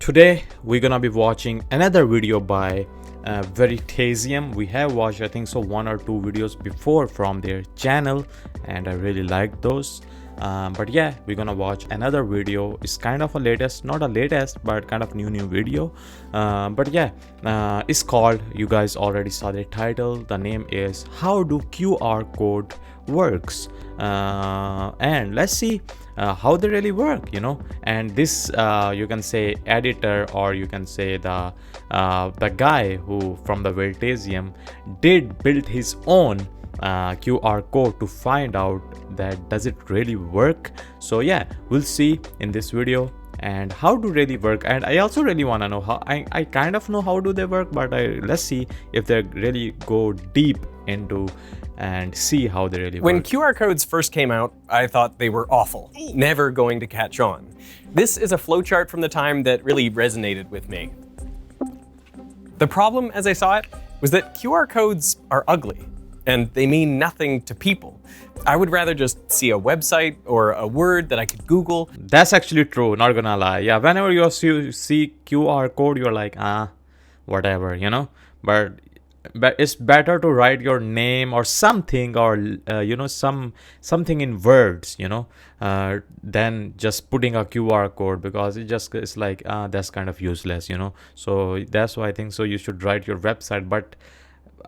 Today we're gonna be watching another video by Veritasium. We have watched I think so 1 or 2 videos before from their channel and I really liked those. But yeah, we're gonna watch another video. It's kind of a latest, not a latest, but kind of new video. But yeah, it's called, you guys already saw the title. The name is How Do QR Code Works? And let's see how they really work, and this you can say editor, or you can say the guy who from the Veritasium did build his own QR code to find out that does it really work. So yeah, we'll see in this video and how to really work. And I also really want to know how, I kind of know how do they work, but let's see if they really go deep into and see how they really work. When QR codes first came out, I thought they were awful, never going to catch on. This is a flowchart from the time that really resonated with me. The problem, as I saw it, was that QR codes are ugly, and they mean nothing to people. I would rather just see a website or a word that I could Google. That's actually true, not gonna lie. Yeah, whenever you see QR code, you're like, whatever, but it's better to write your name or something, or something in words, than just putting a QR code, because it's like that's kind of useless, so that's why I think so you should write your website. But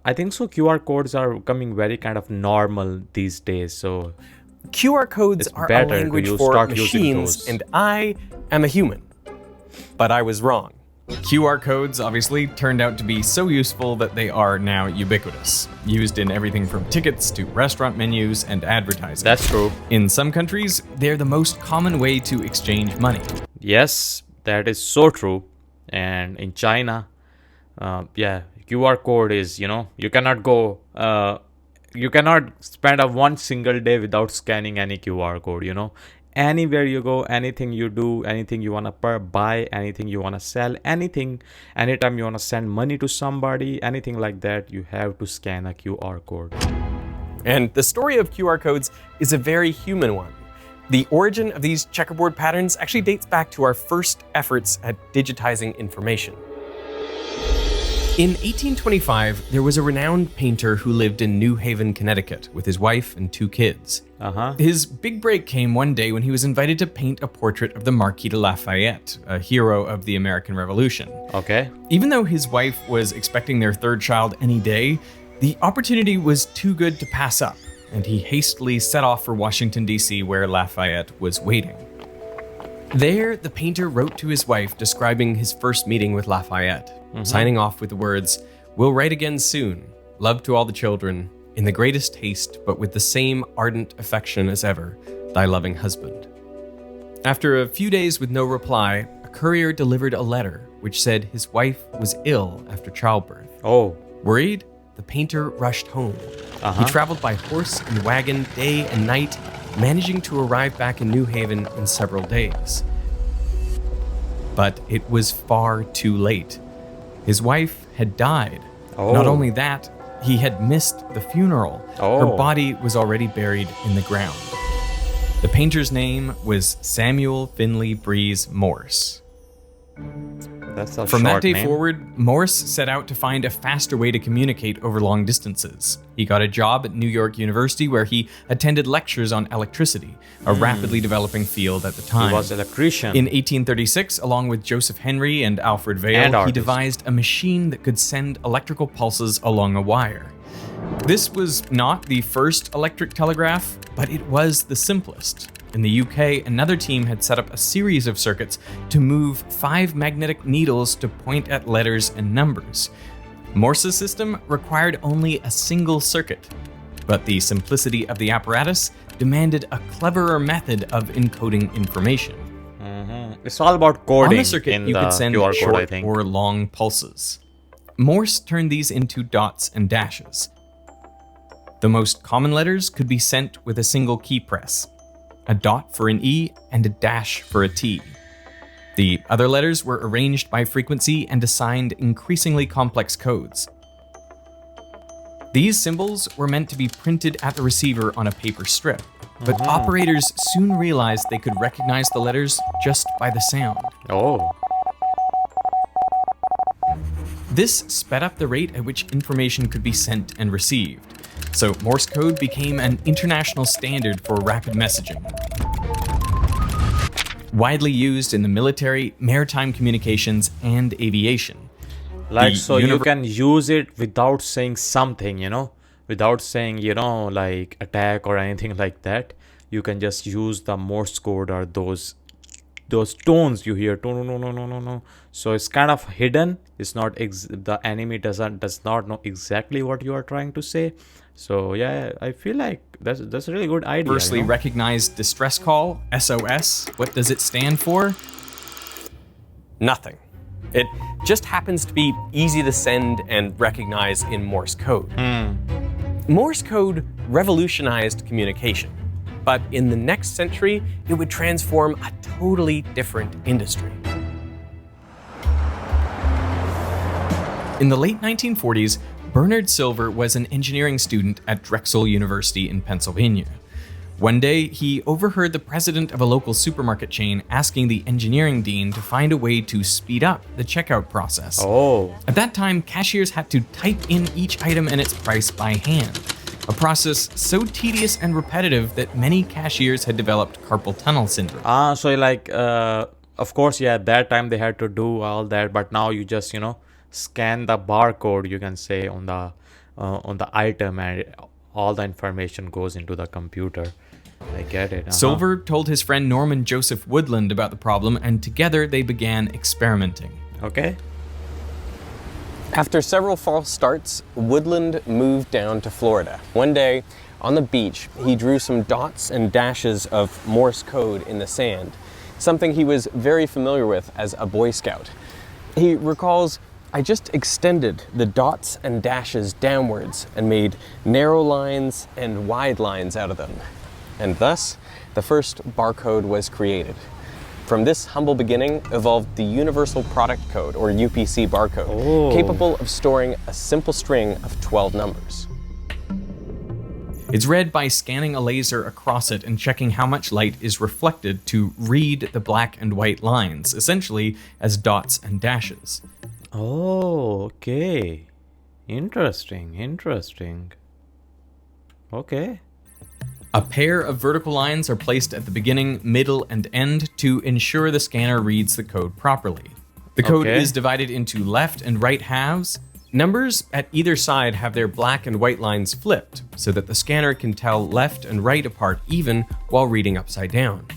I think so QR codes are becoming very kind of normal these days, so QR codes are a language for machines, and I am a human. But I was wrong. QR codes obviously turned out to be so useful that they are now ubiquitous, used in everything from tickets to restaurant menus and advertising. That's true. In some countries, they're the most common way to exchange money. Yes, that is so true. And in China, QR code is, you cannot go, you cannot spend one single day without scanning any QR code, Anywhere you go, anything you do, anything you want to buy, anything you want to sell, anything, anytime you want to send money to somebody, anything like that, you have to scan a QR code. And the story of QR codes is a very human one. The origin of these checkerboard patterns actually dates back to our first efforts at digitizing information. In 1825, there was a renowned painter who lived in New Haven, Connecticut, with his wife and 2 kids. His big break came one day when he was invited to paint a portrait of the Marquis de Lafayette, a hero of the American Revolution. Okay. Even though his wife was expecting their 3rd child any day, the opportunity was too good to pass up, and he hastily set off for Washington, D.C., where Lafayette was waiting. There, the painter wrote to his wife describing his first meeting with Lafayette, signing off with the words, "We'll write again soon. Love to all the children. In the greatest haste, but with the same ardent affection as ever, thy loving husband." After a few days with no reply, a courier delivered a letter which said his wife was ill after childbirth. Oh. Worried, the painter rushed home. He traveled by horse and wagon day and night, managing to arrive back in New Haven in several days. But it was far too late. His wife had died. Not only that, he had missed the funeral. Her body was already buried in the ground. The painter's name was Samuel Finley Breeze Morse. That's a From short that day name. forward, Morse set out to find a faster way to communicate over long distances. He got a job at New York University where he attended lectures on electricity, a rapidly developing field at the time. He was an electrician. In 1836, along with Joseph Henry and Alfred Vail, he devised a machine that could send electrical pulses along a wire. This was not the first electric telegraph, but it was the simplest. In the UK, another team had set up a series of circuits to move 5 magnetic needles to point at letters and numbers. Morse's system required only a single circuit, but the simplicity of the apparatus demanded a cleverer method of encoding information. It's all about coding. On the circuit, you could send QR short code, or long pulses. Morse turned these into dots and dashes. The most common letters could be sent with a single key press, a dot for an E and a dash for a T. The other letters were arranged by frequency and assigned increasingly complex codes. These symbols were meant to be printed at the receiver on a paper strip, but operators soon realized they could recognize the letters just by the sound. Oh. This sped up the rate at which information could be sent and received. So Morse code became an international standard for rapid messaging. Widely used in the military, maritime communications, and aviation. Like, so you can use it without saying something, without saying, like attack or anything like that. You can just use the Morse code or those tones you hear. No. So it's kind of hidden. It's not the enemy does not know exactly what you are trying to say. So yeah, I feel like that's a really good idea. Firstly, recognized distress call, SOS. What does it stand for? Nothing. It just happens to be easy to send and recognize in Morse code. Morse code revolutionized communication, but in the next century, it would transform a totally different industry. In the late 1940s, Bernard Silver was an engineering student at Drexel University in Pennsylvania. One day, he overheard the president of a local supermarket chain asking the engineering dean to find a way to speed up the checkout process. Oh. At that time, cashiers had to type in each item and its price by hand, a process so tedious and repetitive that many cashiers had developed carpal tunnel syndrome. So like, of course, yeah, at that time they had to do all that, but now you just, scan the barcode, you can say, on the item, and all the information goes into the computer. I get it. Silver told his friend Norman Joseph Woodland about the problem, and together they began experimenting. Okay. After several false starts, Woodland moved down to Florida. One day, on the beach, he drew some dots and dashes of Morse code in the sand, something he was very familiar with as a Boy Scout. He recalls, "I just extended the dots and dashes downwards and made narrow lines and wide lines out of them." And thus, the first barcode was created. From this humble beginning evolved the Universal Product Code, or UPC barcode, capable of storing a simple string of 12 numbers. It's read by scanning a laser across it and checking how much light is reflected to read the black and white lines, essentially as dots and dashes. Oh, okay. Interesting. Okay. A pair of vertical lines are placed at the beginning, middle, and end to ensure the scanner reads the code properly. The code is divided into left and right halves. Numbers at either side have their black and white lines flipped so that the scanner can tell left and right apart even while reading upside down.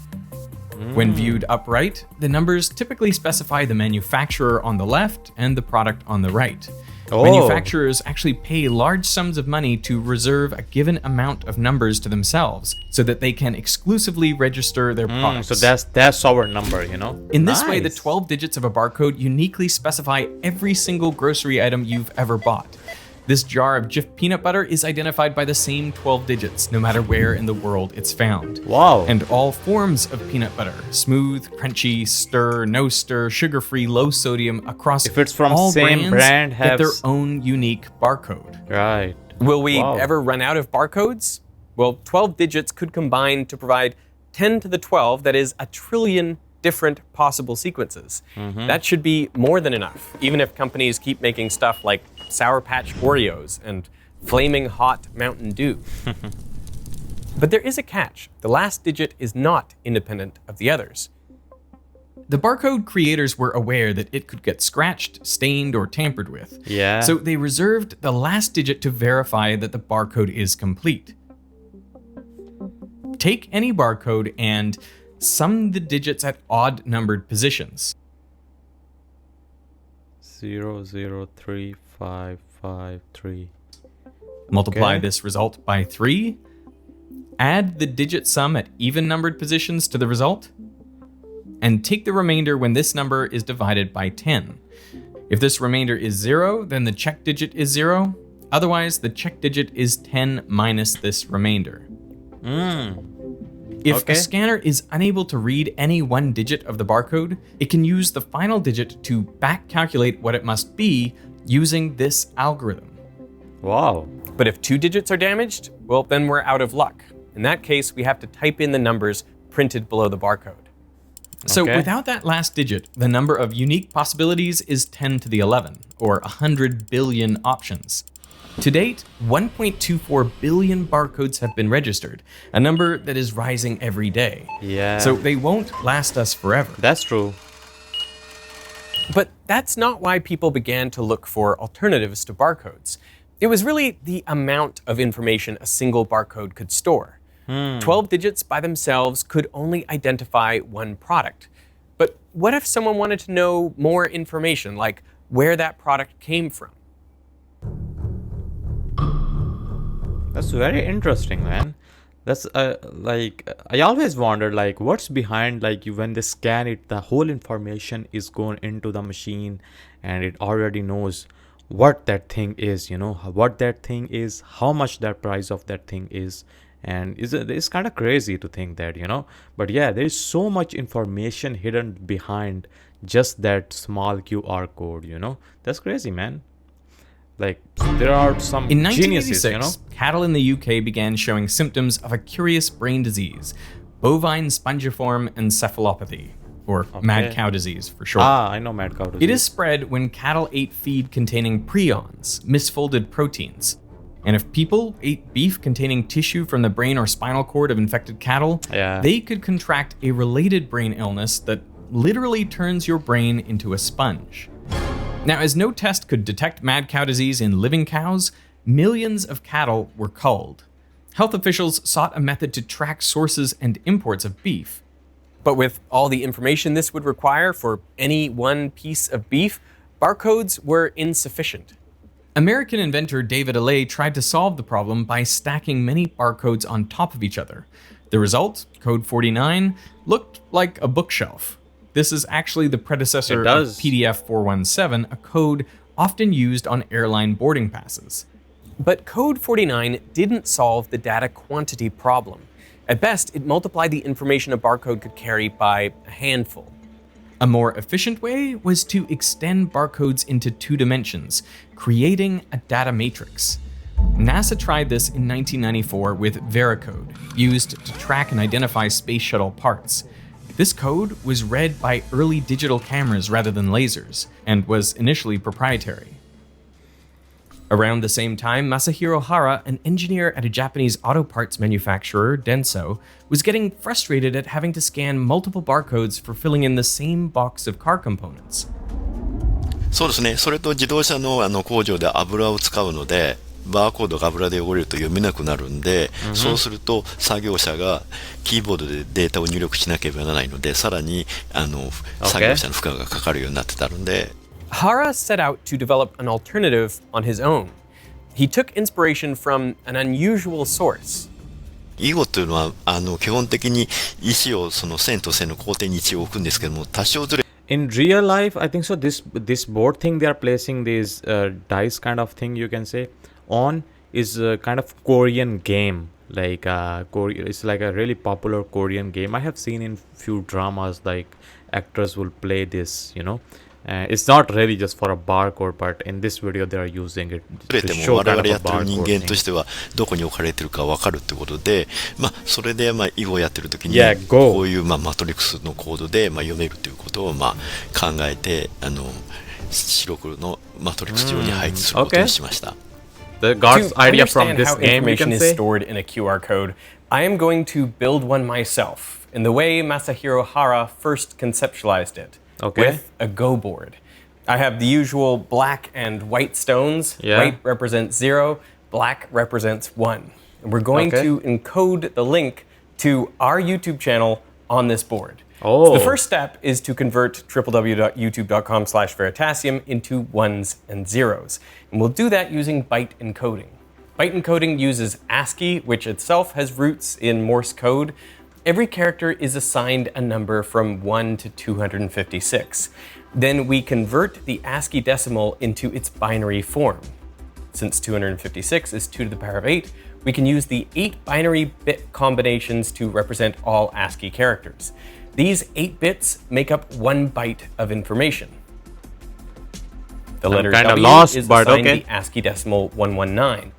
When viewed upright, the numbers typically specify the manufacturer on the left and the product on the right. Manufacturers actually pay large sums of money to reserve a given amount of numbers to themselves so that they can exclusively register their products. So that's our number, In this way, the 12 digits of a barcode uniquely specify every single grocery item you've ever bought. This jar of Jif peanut butter is identified by the same 12 digits, no matter where in the world it's found. Wow. And all forms of peanut butter, smooth, crunchy, stir, no stir, sugar-free, low sodium, across if it's from all same brand, have their own unique barcode. Right. Will we ever run out of barcodes? Well, 12 digits could combine to provide 10 to the 12, that is a trillion different possible sequences. That should be more than enough, even if companies keep making stuff like Sour Patch Oreos and Flaming Hot Mountain Dew. But there is a catch. The last digit is not independent of the others. The barcode creators were aware that it could get scratched, stained, or tampered with. Yeah. So they reserved the last digit to verify that the barcode is complete. Take any barcode and sum the digits at odd numbered positions. 003553. Multiply this result by 3. Add the digit sum at even numbered positions to the result. And take the remainder when this number is divided by 10. If this remainder is 0, then the check digit is 0. Otherwise, the check digit is 10 minus this remainder. If a scanner is unable to read any one digit of the barcode, it can use the final digit to back calculate what it must be using this algorithm. Wow. But if 2 digits are damaged, well, then we're out of luck. In that case, we have to type in the numbers printed below the barcode. So Okay. without that last digit, the number of unique possibilities is 10 to the 11, or 100 billion options. To date, 1.24 billion barcodes have been registered, a number that is rising every day. Yeah. So they won't last us forever. That's true. But that's not why people began to look for alternatives to barcodes. It was really the amount of information a single barcode could store. 12 digits by themselves could only identify one product. But what if someone wanted to know more information, like where that product came from? That's very interesting, man. That's like I always wondered like what's behind like when they scan it, the whole information is going into the machine and it already knows what that thing is, what that thing is, how much that price of that thing is. And it's kind of crazy to think that, but yeah, there is so much information hidden behind just that small QR code. That's crazy, man. Like there are some In geniuses, 1986, cattle in the UK began showing symptoms of a curious brain disease, bovine spongiform encephalopathy, or mad cow disease for short. I know mad cow disease. It is spread when cattle ate feed containing prions, misfolded proteins. And if people ate beef containing tissue from the brain or spinal cord of infected cattle, they could contract a related brain illness that literally turns your brain into a sponge. Now, as no test could detect mad cow disease in living cows, millions of cattle were culled. Health officials sought a method to track sources and imports of beef. But with all the information this would require for any one piece of beef, barcodes were insufficient. American inventor David Allais tried to solve the problem by stacking many barcodes on top of each other. The result, code 49, looked like a bookshelf. This is actually the predecessor of PDF 417, a code often used on airline boarding passes. But code 49 didn't solve the data quantity problem. At best, it multiplied the information a barcode could carry by a handful. A more efficient way was to extend barcodes into 2 dimensions, creating a data matrix. NASA tried this in 1994 with Vericode, used to track and identify space shuttle parts. This code was read by early digital cameras rather than lasers, and was initially proprietary. Around the same time, Masahiro Hara, an engineer at a Japanese auto parts manufacturer, Denso, was getting frustrated at having to scan multiple barcodes for filling in the same box of car components. そうですね。それと自動車の工場で油を使うので、バーコードが油で汚れると読めなくなるんで、そうすると作業者がキーボードでデータを入力しなければならないので、さらに作業者の負荷がかかるようになってたので。Hara set out to develop an alternative on his own. He took inspiration from an unusual source. 囲碁というのは基本的に石をその線と線の交点に一応置くんですけども、多少ずれ In real life, I think so. This board thing they are placing this dice kind of thing you can say on is a kind of Korean game. Like it's like a really popular Korean game. I have seen in few dramas like actors will play this. It's not really just for a barcode, but in this video they are using it ずれ to て show も我 kind 々 of a やってる人 barcode 間と thing. してはどこに置かれてるか分かるってことで、それで囲碁をやってる時に Yeah, go. こういうマトリックスのコードで読めるということを考えて白黒のマトリックス上に配置することにしました。The God's To idea from understand this how game, you information can is say. stored in a QR code, I am going to build one myself in the way Masahiro Hara first conceptualized it, Okay. with a Go board. I have the usual black and white stones. Yeah. White represents 0, black represents 1. And we're going Okay. to encode the link to our YouTube channel on this board. Oh. So the first step is to convert www.youtube.com/veritasium into ones and zeros. And we'll do that using byte encoding. Byte encoding uses ASCII, which itself has roots in Morse code. Every character is assigned a number from 1 to 256. Then we convert the ASCII decimal into its binary form. Since 256 is 2 to the power of 8, we can use the 8 binary bit combinations to represent all ASCII characters. These 8 bits make up 1 byte of information. The letter kinda W lost, is but assigned okay. the ASCII decimal 119,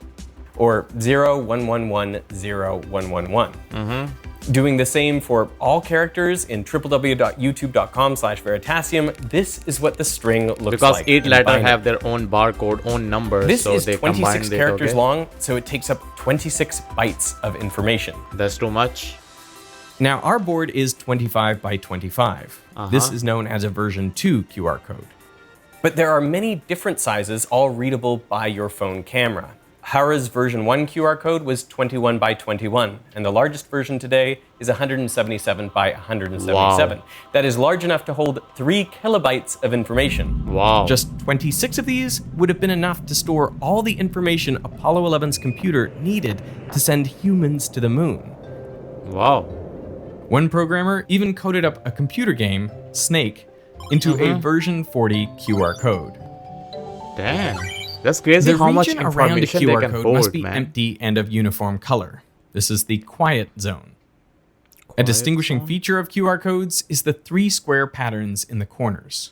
or 011101111. Doing the same for all characters in www.youtube.com/veritasium, this is what the string looks Because like. each in letter binary. have their own barcode, own numbers. This so is they 26 combine characters it, long, so it takes up 26 bytes of information. That's too much. Now, our board is 25 by 25. This is known as a version 2 QR code. But there are many different sizes, all readable by your phone camera. Hara's version 1 QR code was 21 by 21, and the largest version today is 177 by 177. Wow. That is large enough to hold 3 kilobytes of information. Wow. Just 26 of these would have been enough to store all the information Apollo 11's computer needed to send humans to the moon. wow. One programmer even coded up a computer game, Snake, into a version 40 QR code. Damn. That's crazy The how much region around the information they QR can code hold, must be man. empty and of uniform color. This is the quiet zone. A distinguishing feature of QR codes is the 3 square patterns in the corners.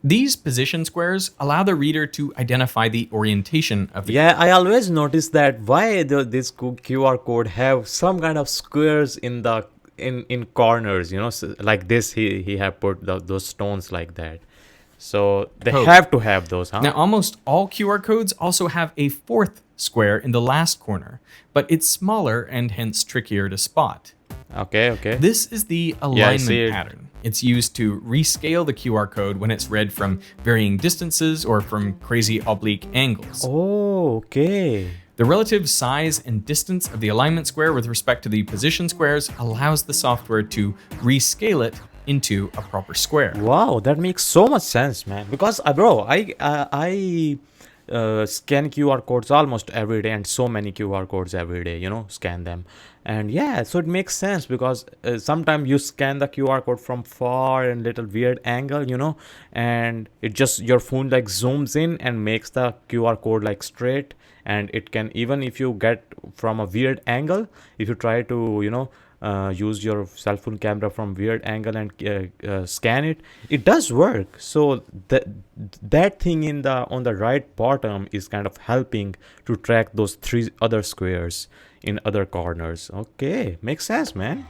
These position squares allow the reader to identify the orientation of the Yeah, I always notice that why this QR code have some kind of squares in the in corners, you know, so like this he have put those stones like that. So they Code. have to have those, huh? Now, almost all QR codes also have a 4th square in the last corner, but it's smaller and hence trickier to spot. Okay, okay. This is the I alignment see it. pattern. It's used to rescale the QR code when it's read from varying distances or from crazy oblique angles. Oh, okay. The relative size and distance of the alignment square with respect to the position squares allows the software to rescale it into a proper square. Wow, that makes so much sense, man. Because, bro, I scan QR codes almost every day, and so many QR codes every day, you know, scan them. And yeah, so it makes sense because sometimes you scan the QR code from far and little weird angle, you know, and it just your phone like zooms in and makes the QR code like straight. And it can, even if you get from a weird angle, if you try to, you know, use your cell phone camera from weird angle and scan it, it does work. So that thing in the on the right bottom is kind of helping to track those 3 other squares in other corners. Okay, makes sense, man.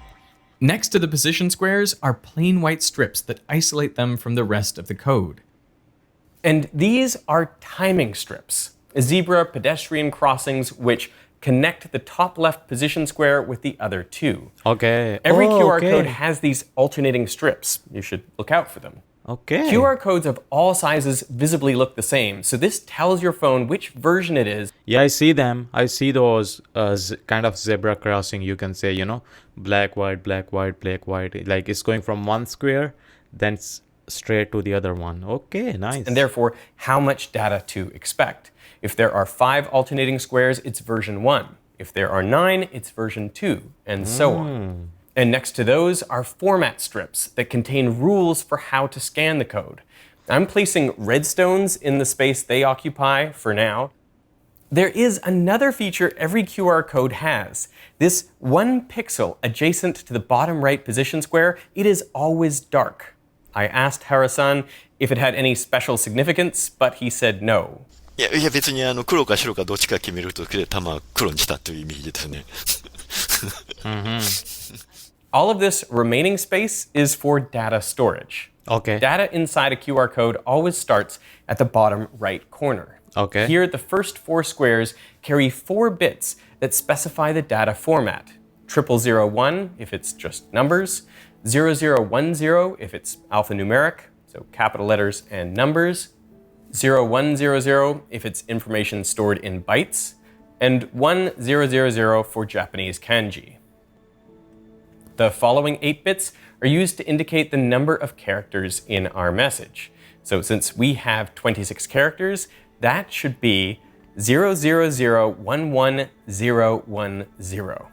Next to the position squares are plain white strips that isolate them from the rest of the code. And these are timing strips, zebra pedestrian crossings which connect the top left position square with the other 2. Okay. Every Oh, QR okay. code has these alternating strips. You should look out for them. Okay. QR codes of all sizes visibly look the same, so this tells your phone which version it is. Yeah, I see them. I see those kind of zebra crossing, you can say, you know, black, white, black, white, black, white. Like it's going from one square, then straight to the other one. Okay, nice. And therefore, how much data to expect. If there are 5 alternating squares, it's version 1. If there are 9, it's version 2, and so on. And next to those are format strips that contain rules for how to scan the code. I'm placing redstones in the space they occupy for now. There is another feature every QR code has. This 1 pixel adjacent to the bottom right position square, it is always dark. I asked Hara-san if it had any special significance, but he said no. いや別に黒か白かどっちか決めるときで玉は黒にしたという意味ですね。All of this remaining space is for data storage. Okay. Data inside a QR code always starts at the bottom right corner. Okay. Here, the first 4 squares carry 4 bits that specify the data format. 0001 if it's just numbers, 0010 if it's alphanumeric, so capital letters and numbers, 0100 if it's information stored in bytes, and 1000 for Japanese kanji. The following 8 bits are used to indicate the number of characters in our message. So since we have 26 characters, that should be 00011010.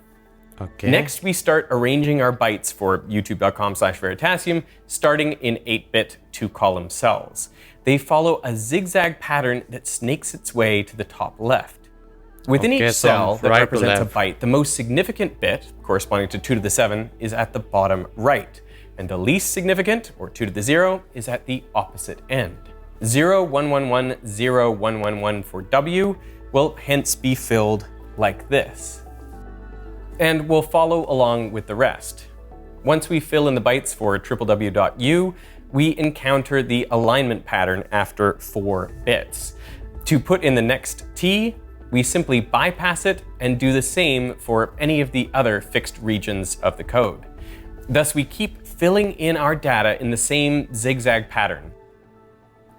Okay. Next, we start arranging our bytes for youtube.com/veritasium, starting in 8-bit 2-column cells. They follow a zigzag pattern that snakes its way to the top left. Within Okay, each so cell that right to represents a left. byte, the most significant bit, corresponding to 2 to the 7, is at the bottom right, and the least significant, or 2 to the 0, is at the opposite end. 01110111 for W will hence be filled like this. And we'll follow along with the rest. Once we fill in the bytes for www.u, we encounter the alignment pattern after 4 bits. To put in the next t, we simply bypass it and do the same for any of the other fixed regions of the code. Thus, we keep filling in our data in the same zigzag pattern.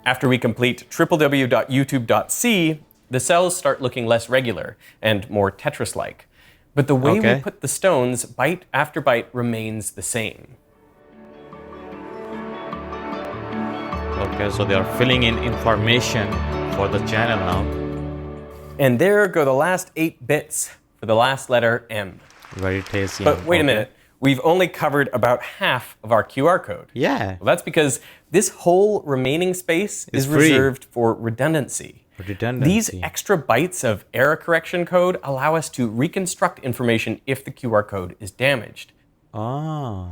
After we complete www.youtube.c, the cells start looking less regular and more Tetris-like. But the way we put the stones, byte after byte, remains the same. Okay, so they are filling in information for the channel now. And there go the last 8 bits for the last letter M. Veritasium. But wait a minute, we've only covered about half of our QR code. Yeah. Well, that's because this whole remaining space is reserved for redundancy. These extra bytes of error correction code allow us to reconstruct information if the QR code is damaged. Ah.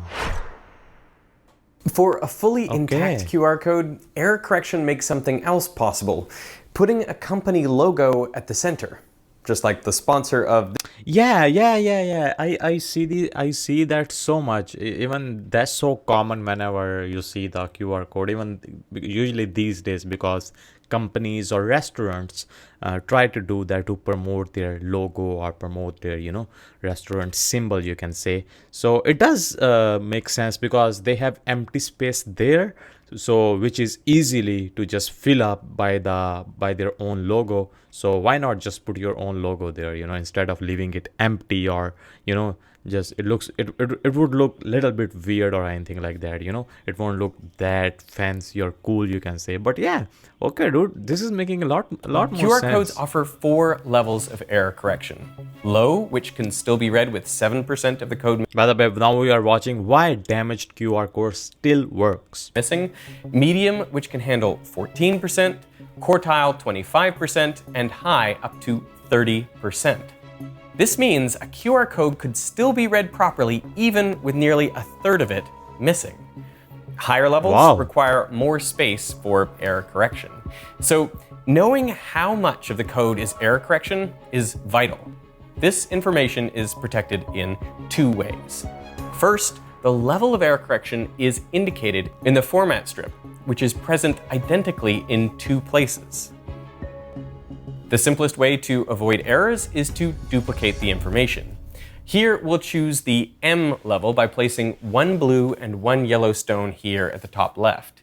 For a fully intact QR code, error correction makes something else possible, putting a company logo at the center, just like the sponsor of Yeah. I see that so much. Even that's so common whenever you see the QR code, even usually these days, because companies or restaurants try to do that to promote their logo or promote their, restaurant symbol, you can say. So it does make sense because they have empty space there, so which is easily to just fill up by their own logo. So why not just put your own logo there, instead of leaving it empty, or just it would look a little bit weird or anything like that. It won't look that fancy or cool, you can say. But yeah, okay, dude, this is making a lot more sense. QR codes offer 4 levels of error correction. Low, which can still be read with 7% of the code By the way, now we are watching why damaged QR code still works. missing. Medium, which can handle 14%, quartile 25%, and high up to 30%. This means a QR code could still be read properly even with nearly a third of it missing. Higher levels require more space for error correction. So knowing how much of the code is error correction is vital. This information is protected in 2 ways. First, the level of error correction is indicated in the format strip, which is present identically in 2 places. The simplest way to avoid errors is to duplicate the information. Here we'll choose the M level by placing 1 blue and 1 yellow stone here at the top left.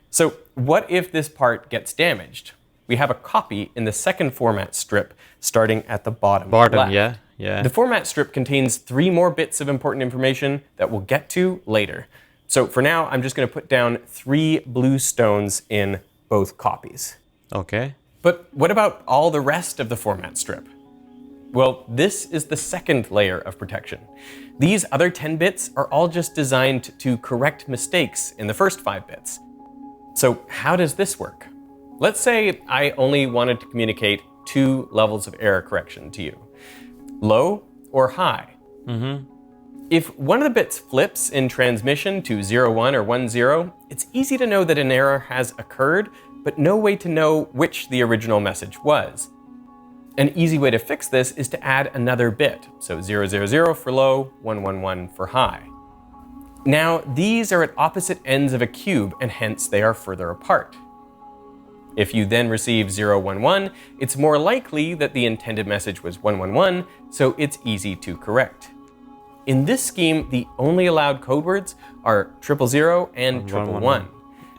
So what if this part gets damaged? We have a copy in the second format strip starting at the bottom left. Yeah. The format strip contains 3 more bits of important information that we'll get to later. So for now, I'm just going to put down 3 blue stones in both copies. Okay. But what about all the rest of the format strip? Well, this is the second layer of protection. These other 10 bits are all just designed to correct mistakes in the first 5 bits. So how does this work? Let's say I only wanted to communicate 2 levels of error correction to you. Low or high. If one of the bits flips in transmission to 01 or 10, it's easy to know that an error has occurred, but no way to know which the original message was. An easy way to fix this is to add another bit, so 000 for low, 111 for high. Now, these are at opposite ends of a cube, and hence they are further apart. If you then receive 011, it's more likely that the intended message was 111, so it's easy to correct. In this scheme, the only allowed code words are 000 and 111.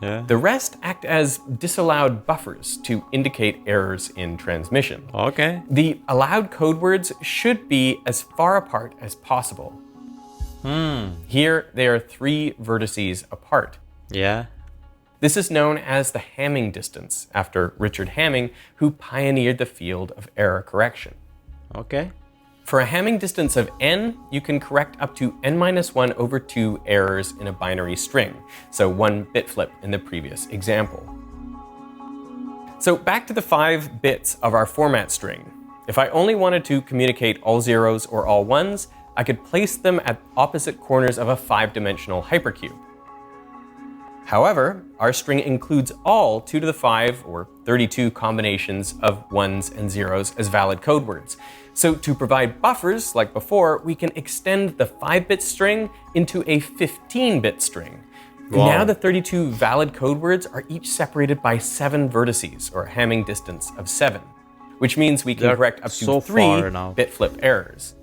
Yeah. The rest act as disallowed buffers to indicate errors in transmission. Okay. The allowed code words should be as far apart as possible. Here, they are 3 vertices apart. Yeah. This is known as the Hamming distance, after Richard Hamming, who pioneered the field of error correction. Okay. For a Hamming distance of n, you can correct up to n-1 over 2 errors in a binary string, so 1 bit flip in the previous example. So back to the 5 bits of our format string. If I only wanted to communicate all zeros or all ones, I could place them at opposite corners of a 5-dimensional hypercube. However, our string includes all 2 to the 5 or 32 combinations of ones and zeros as valid code words. So to provide buffers, like before, we can extend the 5-bit string into a 15-bit string. Wow. Now the 32 valid code words are each separated by 7 vertices, or a Hamming distance of 7, which means we can They're correct up to so 3 far now. bit flip errors.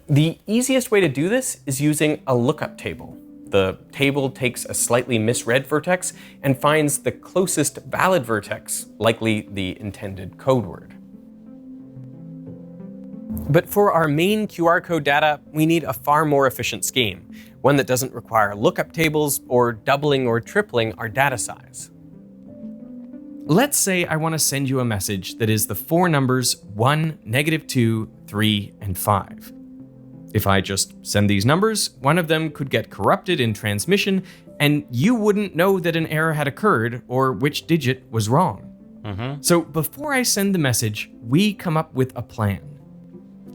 The easiest way to do this is using a lookup table. The table takes a slightly misread vertex and finds the closest valid vertex, likely the intended code word. But for our main QR code data, we need a far more efficient scheme, one that doesn't require lookup tables or doubling or tripling our data size. Let's say I want to send you a message that is the 4 numbers 1, -2, 3, and 5. If I just send these numbers, one of them could get corrupted in transmission, and you wouldn't know that an error had occurred or which digit was wrong. So before I send the message, we come up with a plan.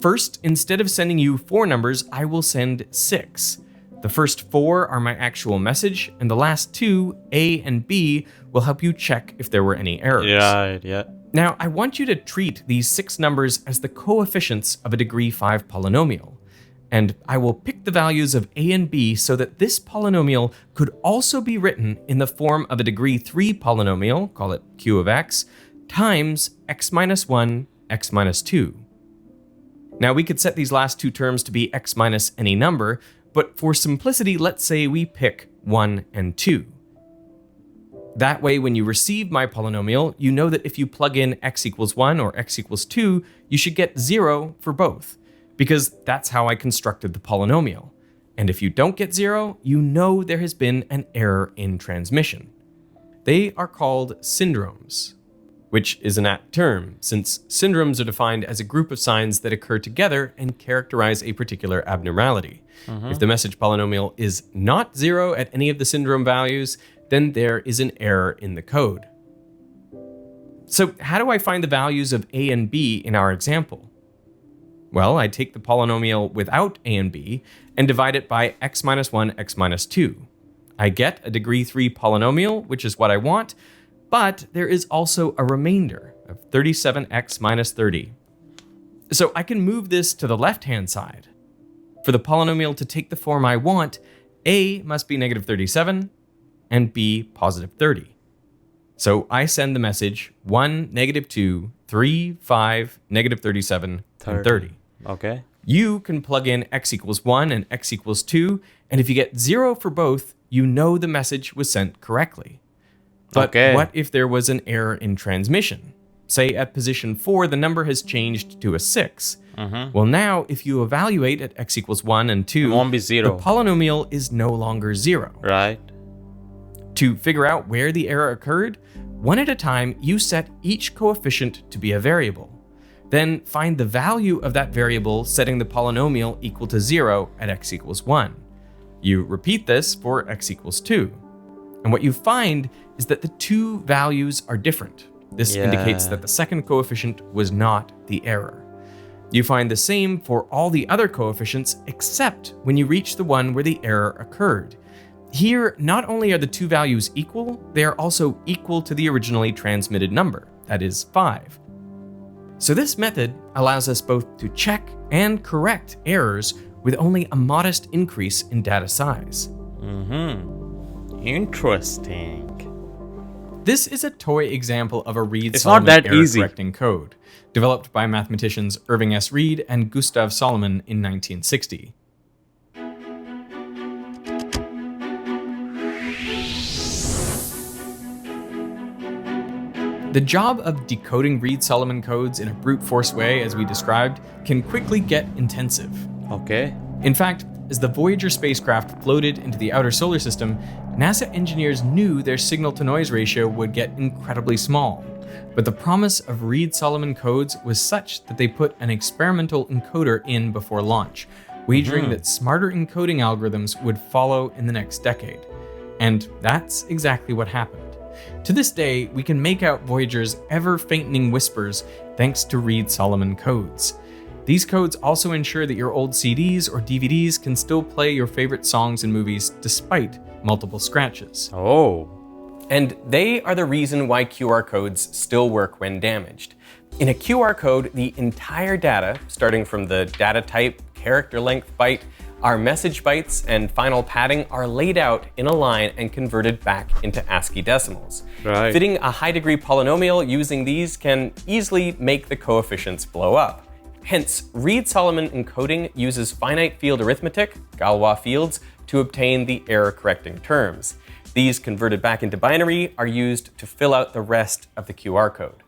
First, instead of sending you 4 numbers, I will send 6. The first 4 are my actual message, and the last 2, A and B, will help you check if there were any errors. Yeah. Now, I want you to treat these 6 numbers as the coefficients of a degree 5 polynomial. And I will pick the values of A and B so that this polynomial could also be written in the form of a degree 3 polynomial, call it Q of x, times x minus 1, x minus 2. Now we could set these last 2 terms to be x minus any number, but for simplicity, let's say we pick 1 and 2. That way, when you receive my polynomial, you know that if you plug in x equals 1 or x equals 2, you should get 0 for both, because that's how I constructed the polynomial. And if you don't get 0, you know there has been an error in transmission. They are called syndromes, which is an apt term, since syndromes are defined as a group of signs that occur together and characterize a particular abnormality. If the message polynomial is not 0 at any of the syndrome values, then there is an error in the code. So how do I find the values of A and B in our example? Well, I take the polynomial without A and B and divide it by x minus 1, x minus 2. I get a degree 3 polynomial, which is what I want, but there is also a remainder of 37x minus 30. So I can move this to the left-hand side. For the polynomial to take the form I want, A must be negative 37 and B positive 30. So I send the message 1, negative 2, 3, 5, negative 37, and 30. Okay. You can plug in x equals 1 and x equals 2, and if you get 0 for both, you know the message was sent correctly. But what if there was an error in transmission? Say at position 4, the number has changed to a 6. Well, now if you evaluate at x equals 1 and 2, it won't be 0. The polynomial is no longer 0. Right. To figure out where the error occurred, one at a time, you set each coefficient to be a variable. Then find the value of that variable, setting the polynomial equal to 0 at x equals 1. You repeat this for x equals 2. And what you find is that the 2 values are different. This indicates that the second coefficient was not the error. You find the same for all the other coefficients except when you reach the one where the error occurred. Here, not only are the 2 values equal, they are also equal to the originally transmitted number, that is 5. So this method allows us both to check and correct errors with only a modest increase in data size. Interesting. This is a toy example of a Reed It's Solomon not that error easy. correcting code, developed by mathematicians Irving S. Reed and Gustav Solomon in 1960. The job of decoding Reed-Solomon codes in a brute force way, as we described, can quickly get intensive. Okay. In fact, as the Voyager spacecraft floated into the outer solar system, NASA engineers knew their signal-to-noise ratio would get incredibly small. But the promise of Reed-Solomon codes was such that they put an experimental encoder in before launch, wagering that smarter encoding algorithms would follow in the next decade. And that's exactly what happened. To this day, we can make out Voyager's ever-faintening whispers thanks to Reed-Solomon codes. These codes also ensure that your old CDs or DVDs can still play your favorite songs and movies despite multiple scratches. Oh. And they are the reason why QR codes still work when damaged. In a QR code, the entire data, starting from the data type, character length byte, our message bytes, and final padding are laid out in a line and converted back into ASCII decimals. Right. Fitting a high-degree polynomial using these can easily make the coefficients blow up. Hence, Reed-Solomon encoding uses finite field arithmetic, Galois fields, to obtain the error-correcting terms. These converted back into binary are used to fill out the rest of the QR code.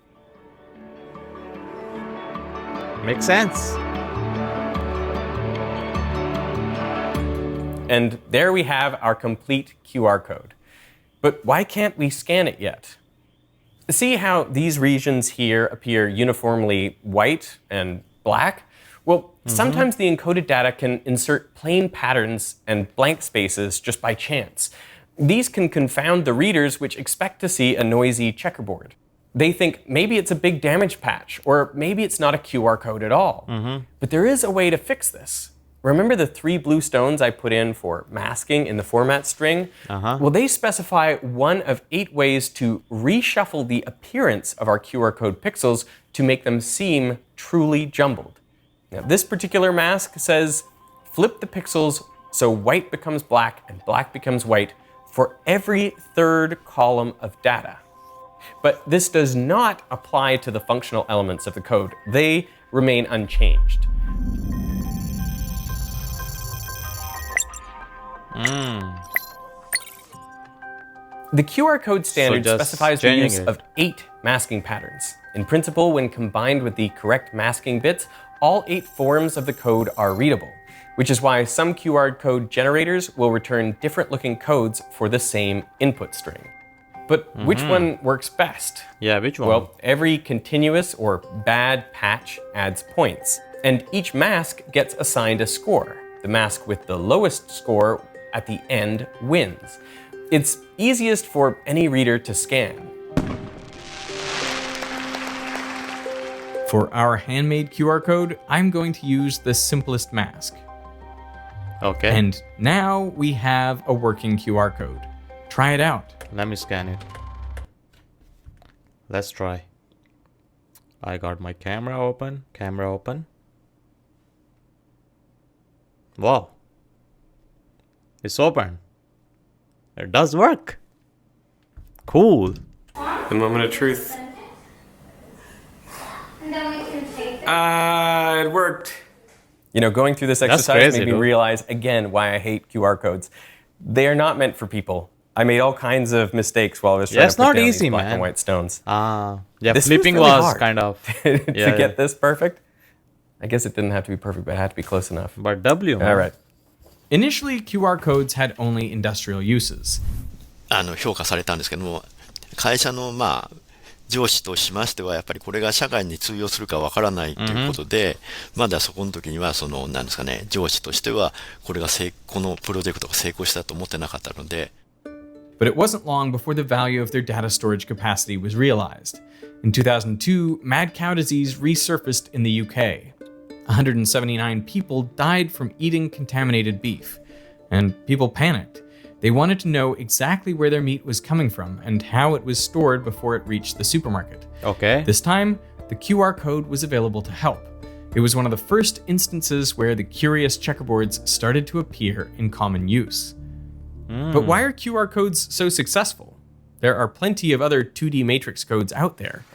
Makes sense. And there we have our complete QR code. But why can't we scan it yet? See how these regions here appear uniformly white and black? Well, sometimes the encoded data can insert plain patterns and blank spaces just by chance. These can confound the readers, which expect to see a noisy checkerboard. They think maybe it's a big damage patch, or maybe it's not a QR code at all. But there is a way to fix this. Remember the 3 blue stones I put in for masking in the format string? Well, they specify one of 8 ways to reshuffle the appearance of our QR code pixels to make them seem truly jumbled. Now, this particular mask says, flip the pixels so white becomes black and black becomes white for every 3rd column of data. But this does not apply to the functional elements of the code. They remain unchanged. The QR code standard specifies the use of 8 masking patterns. In principle, when combined with the correct masking bits, all 8 forms of the code are readable, which is why some QR code generators will return different looking codes for the same input string. But which one works best? Yeah, which one? Well, every continuous or bad patch adds points, and each mask gets assigned a score. The mask with the lowest score at the end wins. It's easiest for any reader to scan. For our handmade QR code, I'm going to use the simplest mask. Okay. And now we have a working QR code. Try it out. Let me scan it. Let's try. I got my camera open. Wow. It's open. It does work. Cool. The moment of truth. It worked. You know, going through this exercise crazy, made me dude. realize again why I hate QR codes. They are not meant for people. I made all kinds of mistakes while I was trying it's to put not down easy, these black man. and white stones. Yeah, This flipping really was hard kind of to yeah, get this perfect. I guess it didn't have to be perfect, but it had to be close enough. But W, man. All right. Initially, QR codes had only industrial uses. 評価されたんですけども、会社の上司としましてはやっぱりこれが社会に通用するかわからないということで、まだそこの時にはなんですかね、上司としてはこのプロジェクトが成功したと思ってなかったので。But it wasn't long before the value of their data storage capacity was realized. In 2002, mad cow disease resurfaced in the UK. 179 people died from eating contaminated beef, and people panicked. They wanted to know exactly where their meat was coming from and how it was stored before it reached the supermarket. Okay. This time, the QR code was available to help. It was one of the first instances where the curious checkerboards started to appear in common use. But why are QR codes so successful? There are plenty of other 2D matrix codes out there.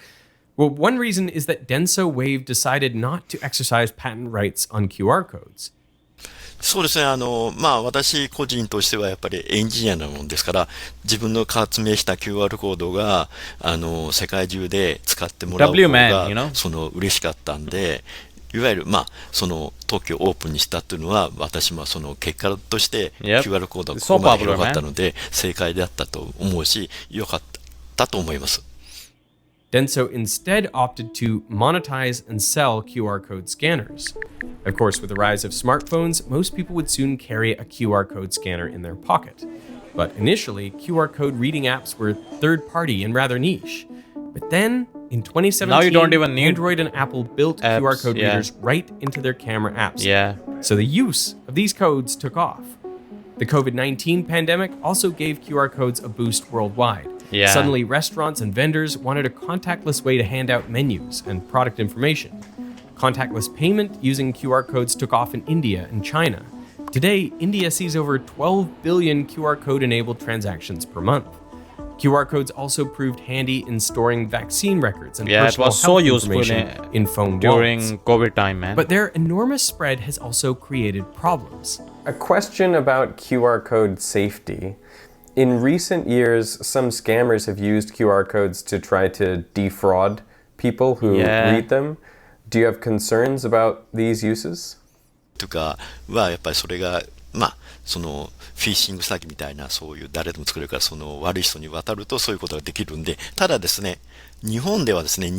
Well, one reason is that Denso Wave decided not to exercise patent rights on QR codes. そうですね、私個人としてはやっぱりエンジニアなもんですから、自分の発明した QR コードが、世界中で使ってもらう方 W man, が、 you know? 嬉しかったんで、いわゆる、特許をオープンにしたっていうのは、私も結果として Yep. QR コードが It's こ so こまで popular, 広がったので、正解だったと思うし、良かったと思います。Denso instead opted to monetize and sell QR code scanners. Of course, with the rise of smartphones, most people would soon carry a QR code scanner in their pocket. But initially, QR code reading apps were third-party and rather niche. But then, in 2017, Now you don't even need Android and Apple built apps, QR code yeah. readers right into their camera apps. Yeah. So the use of these codes took off. The COVID-19 pandemic also gave QR codes a boost worldwide. Yeah. Suddenly, restaurants and vendors wanted a contactless way to hand out menus and product information. Contactless payment using QR codes took off in India and China. Today, India sees over 12 billion QR code-enabled transactions per month. QR codes also proved handy in storing vaccine records and Yeah, it personal was so health useful information in phone during wallets. COVID time, man. But their enormous spread has also created problems. A question about QR code safety. In recent years, some scammers have used QR codes to try to defraud people who read them. Do you have concerns about these uses? とかはやっぱりそれがそのフィッシング詐欺みたいなそういう誰でも作れるからその悪い人に渡るとそういうことができるんで、ただですね、日本ではですね、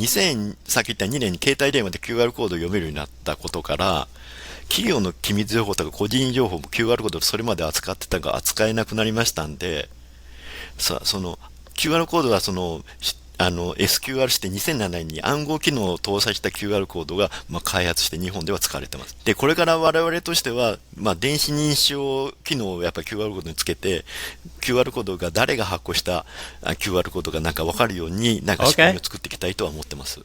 さっき言った2年に携帯電話で QR コードを読めるようになったことから、企業の機密情報とか個人情報も QR コードでそれまで扱ってたが扱えなくなりましたんで、その QR コードはそのSQR して2007年に暗号機能を搭載した QR コードが、開発して日本では使われてます。で、これから我々としては、電子認証機能をやっぱり QR コードにつけて、QR コードが誰が発行した QR コードがなんか分かるように、なんか仕組みを作っていきたいとは思ってます。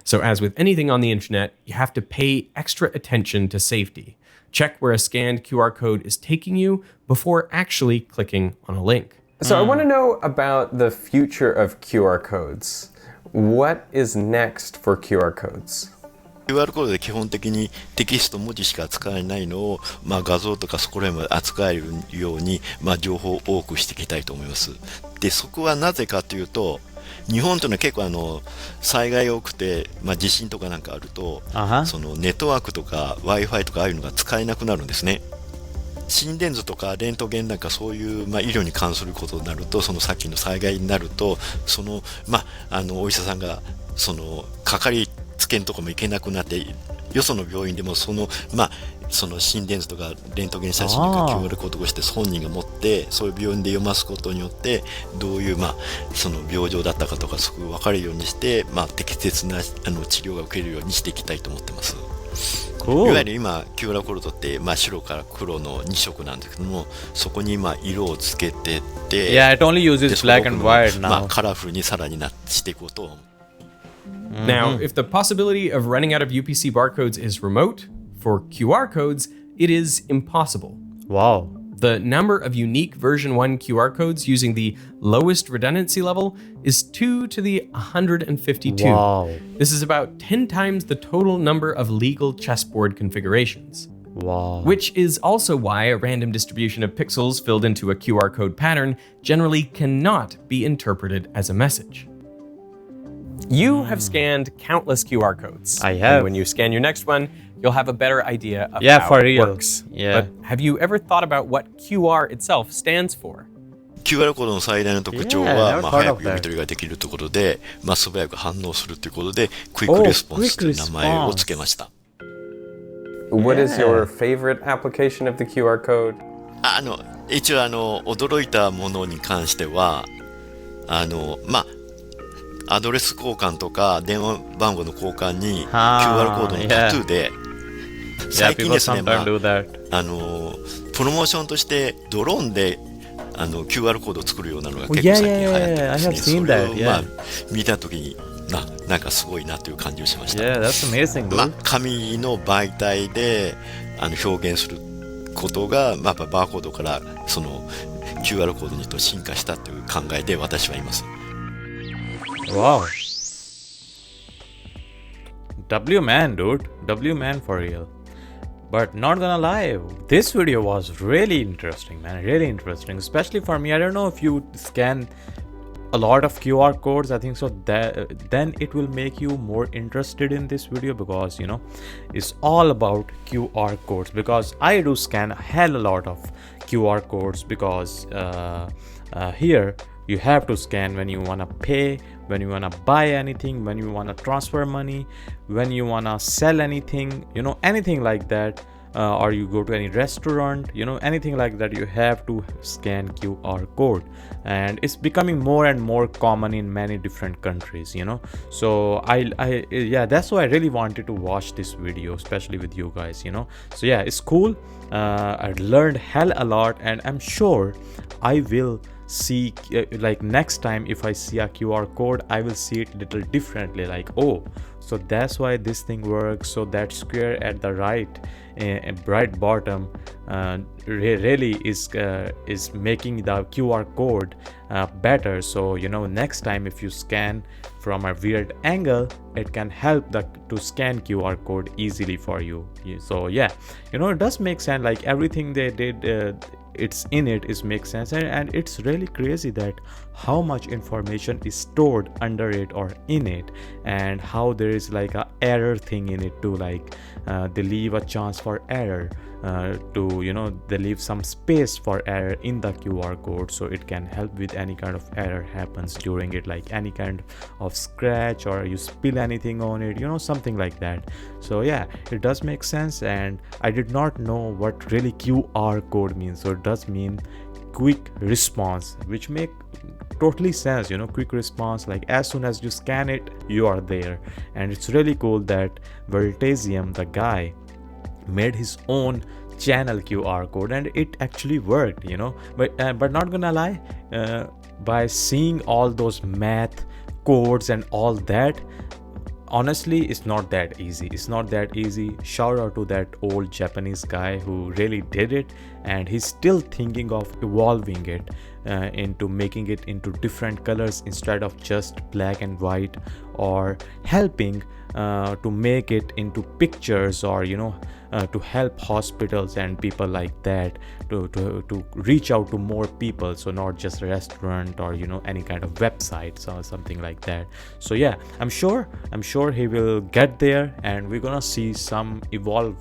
So as with anything on the internet, you have to pay extra attention to safety. Check where a scanned QR code is taking you before actually clicking on a link. So I want to know about the future of QR codes. What is next for QR codes? QR コードで基本的にテキスト文字しか扱えないのを、画像とかそこら辺まで扱えるように、情報を多くしていきたいと思います。で、そこはなぜかというと、日本というのは結構災害が多くて、地震とかなんかあると、そのネットワークとか Wi-Fi とかああいうのが使えなくなるんですね。心電図とかレントゲンなんかそういう、医療に関することになると、そのさっきの災害になると、そのお医者さんがそのかかりつけんとかも行けなくなって、よその病院でもその心電図とかレントゲン写真とか QR コードをして本人が持ってそういう病院で読ますことによってどういうその病状だったかとかすぐ分かるようにして、適切な治療が受けるようにしていきたいと思ってます。Cool. いわゆる今 QR コードって白から黒の2色なんですけども、そこに色をつけてって、Yeah, it only uses black and white now. カラフルにさらにしていこうと思う。Now, if the possibility of running out of UPC barcodes is remote, for QR codes, it is impossible. Wow. The number of unique version 1 QR codes using the lowest redundancy level is 2 to the 152. Wow. This is about 10 times the total number of legal chessboard configurations. Wow. Which is also why a random distribution of pixels filled into a QR code pattern generally cannot be interpreted as a message. You have scanned countless QR codes. I have. And when you scan your next one, you'll have a better idea of Yeah, how for it real. works. Yeah. But have you ever thought about what QR itself stands for? QR コードの最大の特徴 Yeah, は、 never thought 早 of く読み that. 取りができるということで、素早く反応するということで、クイックレスポンスという名前を付けました。What is your favorite application of the QR code? 一応驚いたものに関しては、アドレス交換とか電話番号の交換に QR コードのタトゥーで、最近ですね、プロモーションとしてドローンでQR コードを作るようなのが結構最近流行ってますね。それを見たときになんかすごいなという感じをしました。Yeah, that's amazing, dude. 紙の媒体で表現することが、バーコードからその QR コードにと進化したという考えで私はいます。Wow. W man, dude. W man for real. But not gonna lie, this video was really interesting, man. Really interesting. Especially for me. I don't know if you scan a lot of QR codes. I think so. Then it will make you more interested in this video because, you know, it's all about QR codes. Because I do scan a hell a lot of QR codes because here you have to scan when you wanna pay, when you wanna buy anything, when you wanna transfer money, when you wanna sell anything, you know, anything like that. or you go to any restaurant, you know, anything like that, you have to scan QR code, and it's becoming more and more common in many different countries, you know. So I yeah, that's why I really wanted to watch this video, especially with you guys, you know. So yeah, it's cool. I learned hell a lot, and I'm sure I will see like next time if I see a QR code, I will see it little differently, like, oh, so that's why this thing works. So that square at the right bright bottom really is making the QR code better. So you know, next time if you scan from a weird angle, it can help to scan QR code easily for you. So yeah, you know, it does make sense, like everything they did, it's in it is makes sense, and it's really crazy that how much information is stored under it or in it, and how there is like a error thing in it too, like they leave a chance for error, to, you know, they leave some space for error in the QR code, so it can help with any kind of error happens during it, like any kind of scratch or you spill anything on it, you know, something like that. So yeah, it does make sense, and I did not know what really QR code means. So it does mean quick response, which make totally sense, you know, quick response, like as soon as you scan it, you are there. And it's really cool that veritasium, the guy, made his own channel QR code, and it actually worked, you know. But not gonna lie, by seeing all those math codes and all that, honestly, it's not that easy. It's not that easy. Shout out to that old Japanese guy who really did it, and he's still thinking of evolving it into making it into different colors instead of just black and white, or helping to make it into pictures, or you know, to help hospitals and people like that to reach out to more people, so not just a restaurant or, you know, any kind of websites or something like that. So yeah, I'm sure he will get there, and we're gonna see some QR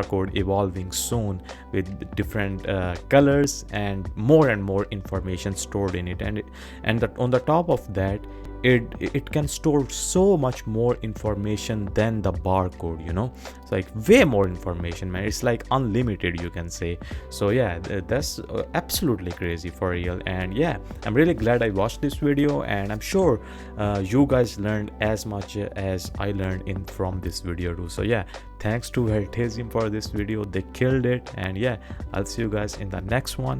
code evolving soon with different colors and more information stored in it, and on the top of that, it can store so much more information than the barcode, you know. It's like way more information, man. It's like unlimited, you can say. So yeah, that's absolutely crazy for real. And yeah, I'm really glad I watched this video, and I'm sure you guys learned as much as I learned from this video too. So yeah, thanks to veritasium for this video. They killed it. And yeah, I'll see you guys in the next one.